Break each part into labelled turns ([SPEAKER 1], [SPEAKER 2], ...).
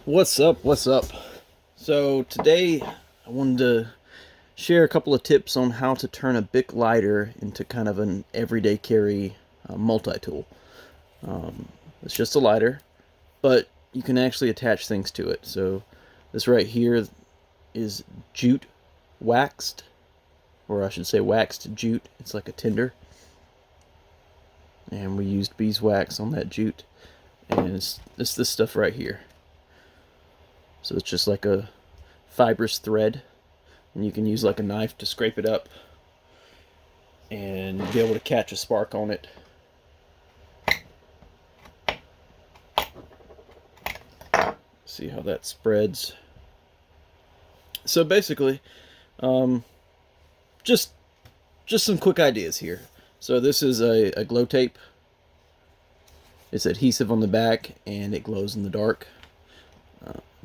[SPEAKER 1] What's up? What's up? So today I wanted to share a couple of tips on how to turn a Bic lighter into kind of an everyday carry multi-tool. It's just a lighter, but you can actually attach things to it. So this right here is jute waxed, or I should say waxed jute. It's like a tinder, and we used beeswax on that jute, and it's this stuff right here. So it's just like a fibrous thread, and you can use like a knife to scrape it up and be able to catch a spark on it. See how that spreads. So basically, um, just some quick ideas here. So this is a glow tape. It's adhesive on the back and it glows in the dark.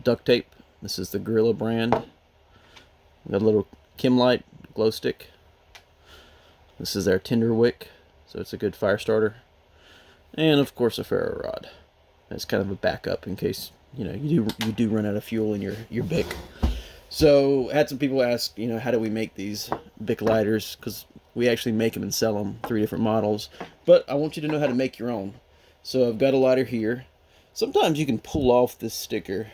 [SPEAKER 1] Duct tape. This is the Gorilla brand. Got a little Chemlight glow stick. This is our tinder wick, so it's a good fire starter. And of course a ferro rod. That's kind of a backup in case you do run out of fuel in your Bic. So I had some people ask, how do we make these Bic lighters? Because we actually make them and sell them, 3 different models. But I want you to know how to make your own. So I've got a lighter here. Sometimes you can pull off this sticker.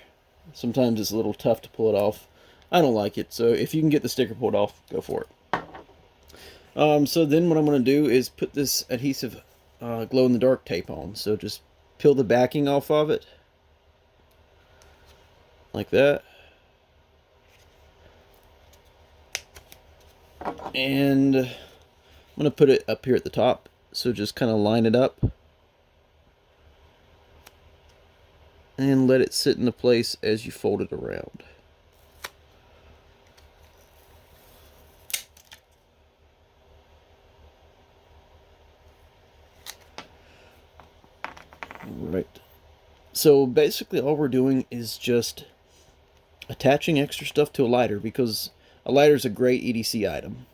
[SPEAKER 1] Sometimes it's a little tough to pull it off. I don't like it, so if you can get the sticker pulled off, go for it. So then what I'm going to do is put this adhesive glow-in-the-dark tape on. So just peel the backing off of it, like that. And I'm going to put it up here at the top, so just kind of line it up. And let it sit into place as you fold it around. Right. So basically all we're doing is just attaching extra stuff to a lighter, because a lighter is a great EDC item.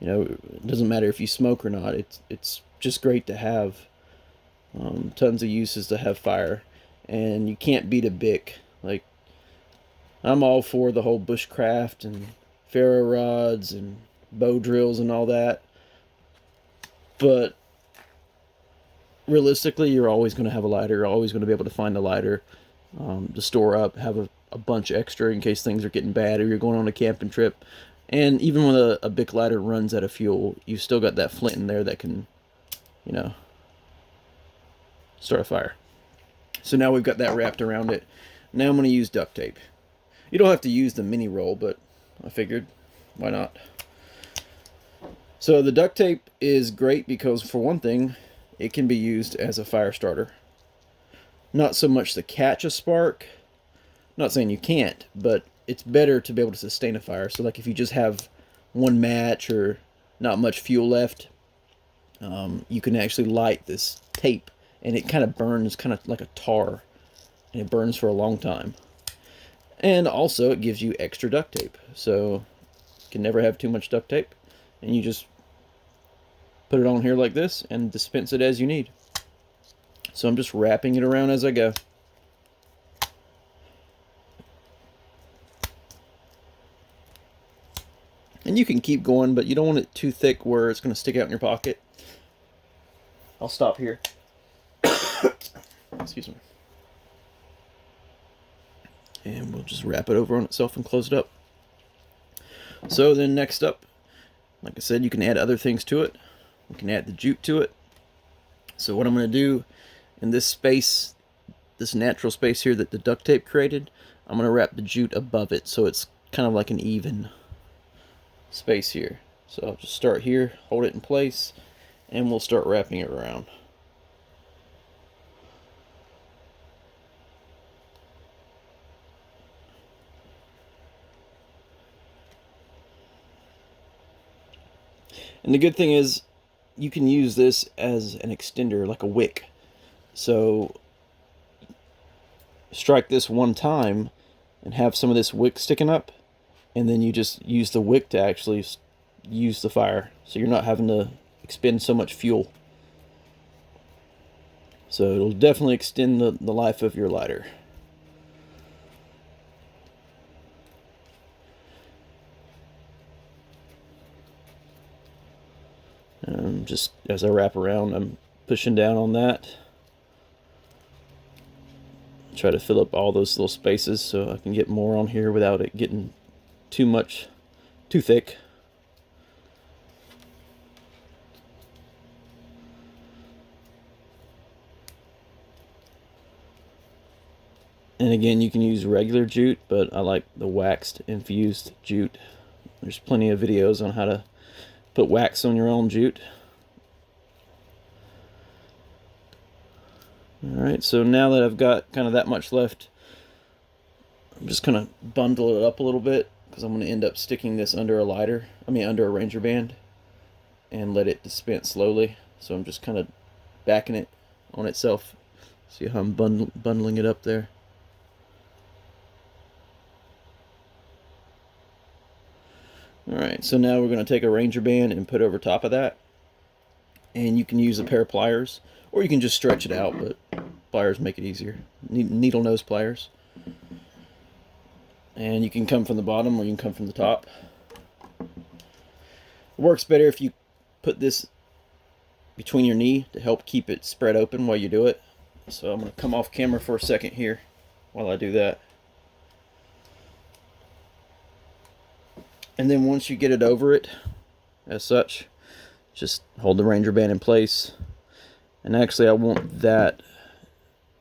[SPEAKER 1] It doesn't matter if you smoke or not. It's just great to have. Tons of uses to have fire. And you can't beat a Bic. Like, I'm all for the whole bushcraft and ferro rods and bow drills and all that, but realistically, you're always going to have a lighter. You're always going to be able to find a lighter to store up, have a bunch extra in case things are getting bad or you're going on a camping trip. And even when a Bic lighter runs out of fuel, you've still got that flint in there that can, start a fire. So now we've got that wrapped around it. Now I'm going to use duct tape. You don't have to use the mini roll, but I figured, why not? So the duct tape is great because, for one thing, it can be used as a fire starter. Not so much to catch a spark. Not saying you can't, but it's better to be able to sustain a fire. So like if you just have one match or not much fuel left, you can actually light this tape. And it kind of burns kind of like a tar. And it burns for a long time. And also it gives you extra duct tape. So you can never have too much duct tape. And you just put it on here like this and dispense it as you need. So I'm just wrapping it around as I go. And you can keep going, but you don't want it too thick where it's going to stick out in your pocket. I'll stop here. Excuse me. And we'll just wrap it over on itself and close it up. So then next up, like I said, you can add other things to it. We can add the jute to it. So what I'm going to do in this space, this natural space here that the duct tape created, I'm going to wrap the jute above it so it's kind of like an even space here. So I'll just start here, hold it in place, and we'll start wrapping it around. And the good thing is you can use this as an extender, like a wick. So strike this one time and have some of this wick sticking up, and then you just use the wick to actually use the fire. So you're not having to expend so much fuel. So it'll definitely extend the life of your lighter. Just as I wrap around, I'm pushing down on that. Try to fill up all those little spaces so I can get more on here without it getting too thick. And again, you can use regular jute, but I like the waxed infused jute. There's plenty of videos on how to put wax on your own jute. Alright, so now that I've got kind of that much left, I'm just going to bundle it up a little bit, because I'm going to end up sticking this under a lighter, under a Ranger band, and let it dispense slowly. So I'm just kind of backing it on itself. See how I'm bundling it up there? Alright, so now we're going to take a Ranger band and put over top of that. And you can use a pair of pliers, or you can just stretch it out, but pliers make it easier. Needle nose pliers. And you can come from the bottom or you can come from the top. It works better if you put this between your knee to help keep it spread open while you do it. So I'm going to come off camera for a second here while I do that. And then once you get it over it, as such, just hold the Ranger band in place. And actually I want that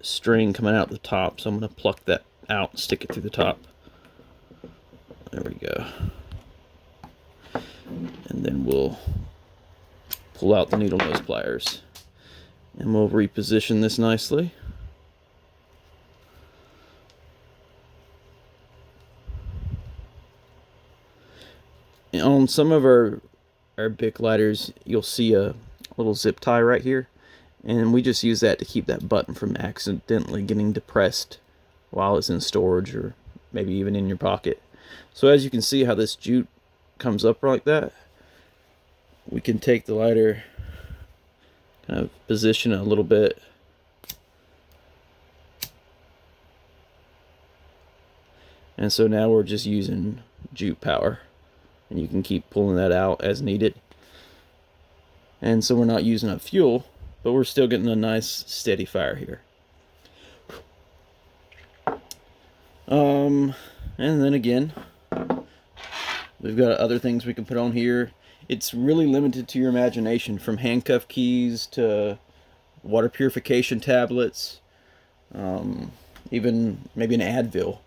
[SPEAKER 1] string coming out the top, so I'm going to pluck that out and stick it through the top. There we go. And then we'll pull out the needle nose pliers. And we'll reposition this nicely. And on some of our Bic lighters, you'll see a little zip tie right here. And we just use that to keep that button from accidentally getting depressed while it's in storage or maybe even in your pocket. So as you can see how this jute comes up like that, we can take the lighter, kind of position it a little bit, and so now we're just using jute power, and you can keep pulling that out as needed. And so we're not using up fuel, but we're still getting a nice steady fire here. And then again, we've got other things we can put on here. It's really limited to your imagination, from handcuff keys to water purification tablets, even maybe an Advil.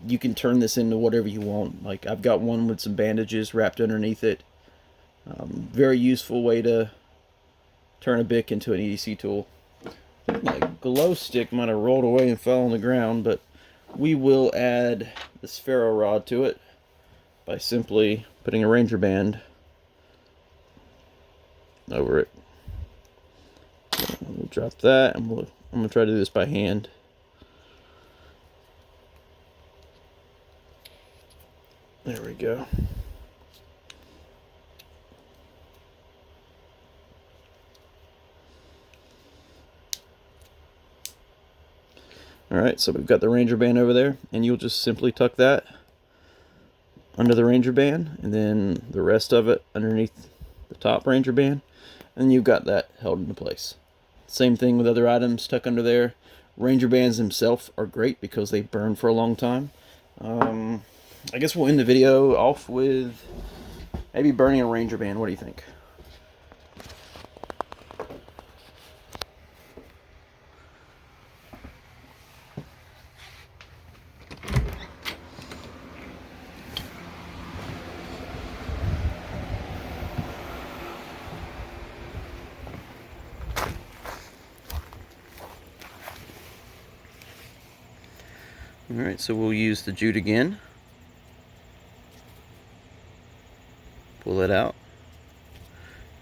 [SPEAKER 1] You can turn this into whatever you want. Like, I've got one with some bandages wrapped underneath it. Very useful way to turn a Bic into an EDC tool. My glow stick might have rolled away and fell on the ground, but we will add this ferro rod to it by simply putting a Ranger band over it. So we'll drop that, and I'm going to try to do this by hand. There we go. Alright, so we've got the Ranger band over there, and you'll just simply tuck that under the Ranger band, and then the rest of it underneath the top Ranger band, and you've got that held into place. Same thing with other items, tuck under there. Ranger bands themselves are great because they burn for a long time. I guess we'll end the video off with maybe burning a Ranger band. What do you think? Alright, so we'll use the jute again. Pull it out.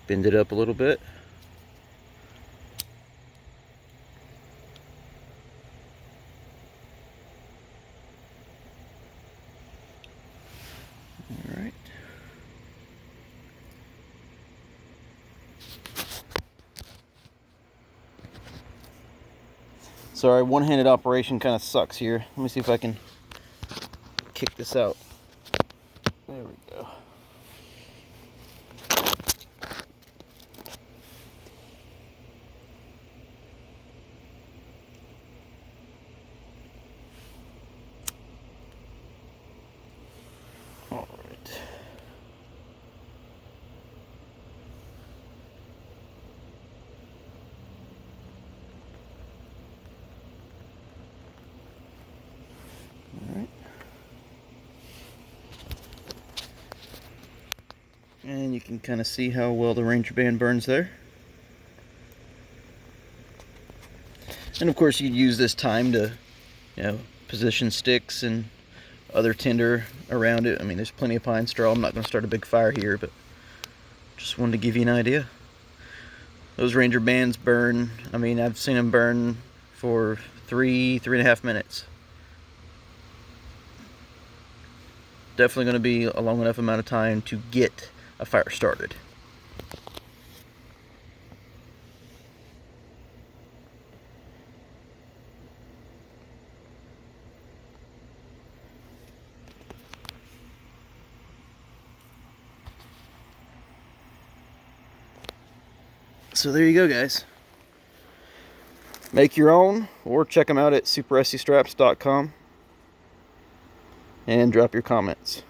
[SPEAKER 1] Bend it up a little bit. Alright. Sorry, one-handed operation kind of sucks here. Let me see if I can kick this out. There we go. you can kind of see how well the Ranger band burns there. And of course you'd use this time to, position sticks and other tinder around it. I mean, there's plenty of pine straw. I'm not going to start a big fire here, but just wanted to give you an idea. Those Ranger bands burn, I mean, I've seen them burn for 3.5 minutes. Definitely going to be a long enough amount of time to get a fire started. So there you go, guys. Make your own, or check them out at superrustystraps.com and drop your comments.